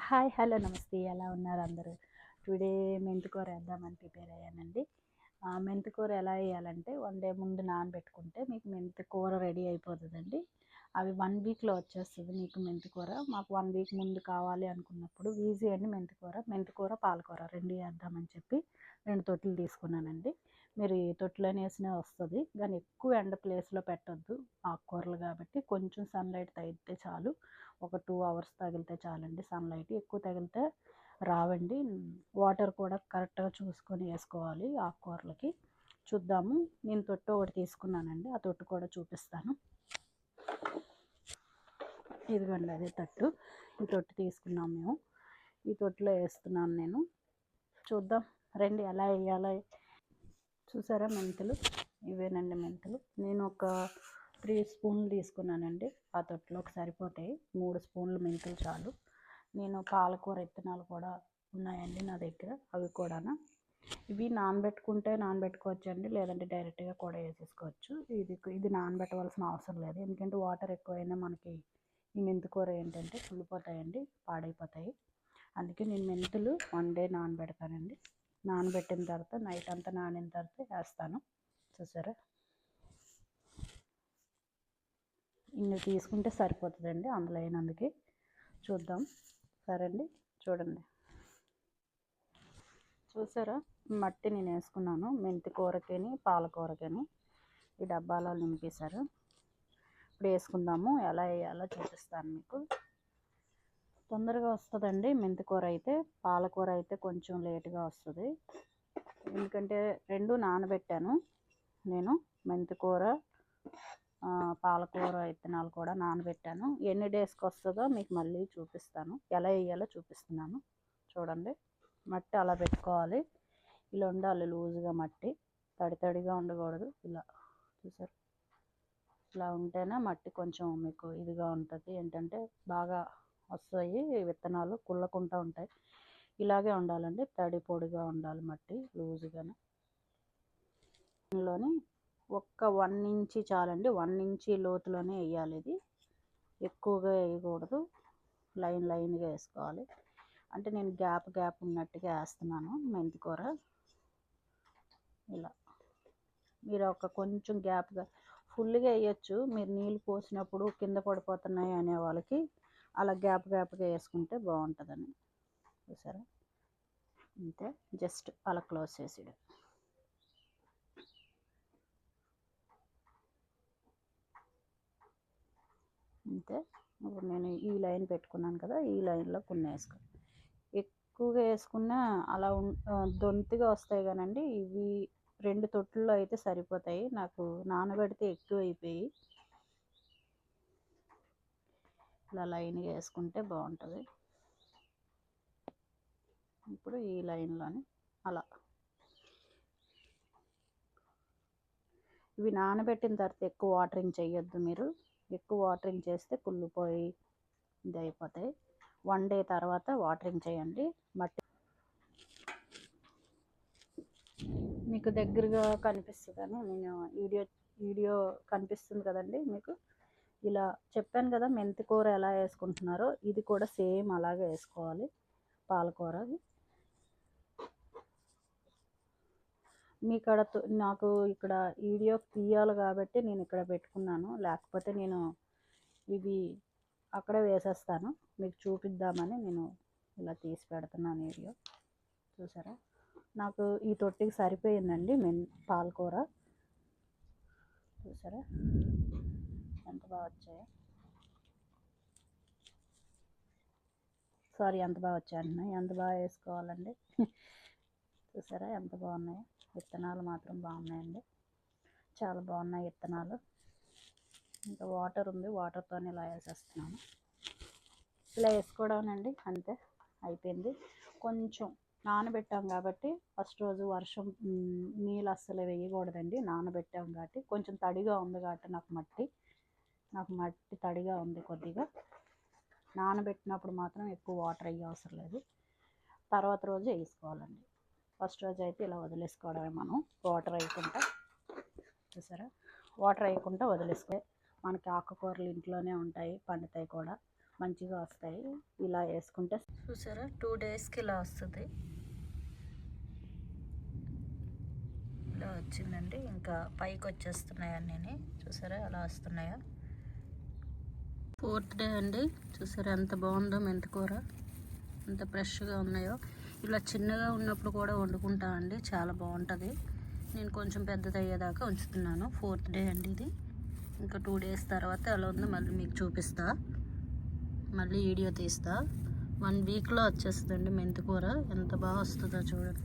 Hi, hello, నమస్తే. ఎలా ఉన్నారు అందరూ? టుడే మెంతికూర వేద్దామని ప్రిపేర్ అయ్యానండి. మెంతికూర ఎలా వేయాలంటే 1 డే ముందు నానబెట్టుకుంటే మీకు మెంతికూర రెడీ అయిపోతుందండి. అవి 1 వీక్‌లో వచ్చేస్తుంది మీకు మెంతికూర. మాకు 1 వీక్ ముందు కావాలి అనుకున్నప్పుడు ఈజీ అండి మెంతికూర, పాలకూర 2 వేద్దామని చెప్పి 2 తొట్టులు తీసుకున్నానండి. మీరు ఏ తొట్టులోనే వేసినా వస్తుంది, కానీ ఎక్కువ ఎండ ప్లేస్లో పెట్టొద్దు. ఆకుకూరలు కాబట్టి కొంచెం సన్లైట్ తగిలితే చాలు. ఒక 2 అవర్స్ తగిలితే చాలండి సన్లైట్. ఎక్కువ తగిలితే రావండి. వాటర్ కూడా కరెక్ట్గా చూసుకొని వేసుకోవాలి ఆకుకూరలకి. చూద్దాము. నేను తొట్టు ఒకటి తీసుకున్నానండి, ఆ తొట్టు కూడా చూపిస్తాను. ఇదిగోండి అదే తొట్టు. ఈ తొట్టు తీసుకున్నాం మేము. ఈ తొట్టులో వేస్తున్నాను నేను. చూద్దాం రండి ఎలా వేయాలో. చూసారా మెంతులు? ఇవేనండి మెంతులు. నేను ఒక 3 స్పూన్లు తీసుకున్నానండి. ఆ తొట్టులోకి సరిపోతాయి. 3 స్పూన్లు మెంతులు చాలు. నేను పాలకూర విత్తనాలు కూడా ఉన్నాయండి నా దగ్గర, అవి కూడాను. ఇవి నానబెట్టుకోవచ్చండి, లేదంటే డైరెక్ట్గా కూడా వేసేసుకోవచ్చు. ఇది నానబెట్టవలసిన అవసరం లేదు, ఎందుకంటే వాటర్ ఎక్కువైనా మనకి ఈ మెంతికూర ఏంటంటే కుళ్ళిపోతాయండి, పాడైపోతాయి. అందుకే నేను మెంతులు 1 డే నానబెడతానండి. నానబెట్టిన తర్వాత నైట్ అంతా నానిన తర్వాత వేస్తాను. చూసారా? ఇన్ని తీసుకుంటే సరిపోతుందండి అందులో అయినందుకే. చూద్దాం. సరే అండి, చూడండి. చూసారా? మట్టి నేను వేసుకున్నాను మెంతి కూరకని పాలకూరకని. ఈ డబ్బాలో నింపేశారు. ఇప్పుడు వేసుకుందాము. ఎలా వేయాలో చూపిస్తాను మీకు. తొందరగా వస్తుందండి మెంతికూర అయితే. పాలకూర అయితే కొంచెం లేటుగా వస్తుంది, ఎందుకంటే 2 నానబెట్టాను నేను. మెంతికూర, పాలకూర విత్తనాలు కూడా నానబెట్టాను. ఎన్ని డేస్కి వస్తుందో మీకు మళ్ళీ చూపిస్తాను. ఎలా వేయాలో చూపిస్తున్నాను. చూడండి. మట్టి అలా పెట్టుకోవాలి. ఇలా ఉండాలి లూజ్గా మట్టి, తడిగా ఉండకూడదు. ఇలా చూసారు? ఇలా ఉంటేనే మట్టి కొంచెం మీకు ఇదిగా ఉంటుంది, ఏంటంటే బాగా వస్తాయి విత్తనాలు, కుళ్ళకుండా ఉంటాయి. ఇలాగే ఉండాలండి, పొడిగా ఉండాలి మట్టి, లూజ్గానే. దీనిలోని ఒక్క 1 ఇంచి చాలండి. 1 ఇంచి లోతులోనే వేయాలి. ఇది ఎక్కువగా వేయకూడదు, లైన్గా వేసుకోవాలి. అంటే నేను గ్యాప్ ఉన్నట్టుగా వేస్తున్నాను మెంతికూర. ఇలా మీరు ఒక కొంచెం గ్యాప్గా, ఫుల్గా వేయచ్చు. మీరు నీళ్ళు పోసినప్పుడు కింద పడిపోతున్నాయి అనే వాళ్ళకి అలా గ్యాప్గా వేసుకుంటే బాగుంటుందని. చూసారా? అంతే, జస్ట్ అలా క్లోజ్ చేసి. అంతే. ఇప్పుడు నేను ఈ లైన్ పెట్టుకున్నాను కదా, ఈ లైన్లో కొన్ని వేసుకోండి. ఎక్కువగా వేసుకున్నా అలా దొంతిగా వస్తాయి కానండి. ఇవి 2 తొట్టుల్లో అయితే సరిపోతాయి. నాకు నానబెడితే ఎక్కువ అయిపోయి. ఇలా లైన్గా వేసుకుంటే బాగుంటుంది. ఇప్పుడు ఈ లైన్లోని అలా. ఇవి నానబెట్టిన తర్వాత ఎక్కువ వాటరింగ్ చేయొద్దు మీరు. ఎక్కువ వాటరింగ్ చేస్తే కుళ్ళిపోయి ఇది అయిపోతాయి. 1 డే తర్వాత వాటరింగ్ చేయండి. మట్టి మీకు దగ్గరగా కనిపిస్తుందని నేను వీడియో కనిపిస్తుంది కదండి మీకు. ఇలా చెప్పాను కదా మెంతికూర ఎలా వేసుకుంటున్నారో, ఇది కూడా సేమ్ అలాగే వేసుకోవాలి. పాలకూర నాకు ఇక్కడ వీడియో తీయాలి కాబట్టి నేను ఇక్కడ పెట్టుకున్నాను, లేకపోతే నేను ఇవి అక్కడే వేసేస్తాను. మీకు చూపిద్దామని నేను ఇలా తీసి పెడుతున్నాను వీడియో. చూసారా? నాకు ఈ తొట్టికి సరిపోయిందండి పాలకూర. చూసారా ఎంత బాగా వచ్చాయో? సారీ, ఎంత బాగా వచ్చాయంటున్నా, ఎంత బాగా వేసుకోవాలండి. చూసారా ఎంత బాగున్నాయో? విత్తనాలు మాత్రం బాగున్నాయండి, చాలా బాగున్నాయి విత్తనాలు. ఇంకా వాటర్ ఉంది, వాటర్తో ఇలా వేసేస్తున్నాను. ఇలా వేసుకోవడానండి, అంతే, అయిపోయింది. కొంచెం నానబెట్టాం కాబట్టి ఫస్ట్ రోజు వర్షం నీళ్ళు అస్సలు వేయకూడదండి. నానబెట్టాం కాబట్టి కొంచెం తడిగా ఉంది కాబట్టి నాకు మట్టి తడిగా ఉంది కొద్దిగా. నానబెట్టినప్పుడు మాత్రం ఎక్కువ వాటర్ అయ్యే అవసరం లేదు, తర్వాత రోజు వేసుకోవాలండి. ఫస్ట్ రోజు అయితే ఇలా వదిలేసుకోవడమే మనం, వాటర్ వేయకుండా. చూసారా? వాటర్ వేయకుండా వదిలేస్తే మనకి ఆకుకూరలు ఇంట్లోనే ఉంటాయి, పండుతాయి కూడా. మంచిగా వస్తాయి. ఇలా వేసుకుంటే చూసారా 2 డేస్కి ఇలా వస్తుంది. ఇలా వచ్చిందండి. ఇంకా పైకి వచ్చేస్తున్నాయి అన్నీ. చూసారా ఎలా వస్తున్నాయా. 4th డే అండి. చూసారా ఎంత బాగుందో మెంతికూర, ఎంత ఫ్రెష్గా ఉన్నాయో. ఇలా చిన్నగా ఉన్నప్పుడు కూడా వండుకుంటా అండి, చాలా బాగుంటుంది. నేను కొంచెం పెద్దది అయ్యేదాకా ఉంచుతున్నాను. 4th డే అండి ఇది. ఇంకా 2 డేస్ తర్వాత ఎలా ఉందో మళ్ళీ మీకు చూపిస్తా, మళ్ళీ వీడియో తీస్తా. 1 వీక్లో వచ్చేస్తుందండి మెంతికూర. ఎంత బాగా వస్తుందో చూడండి.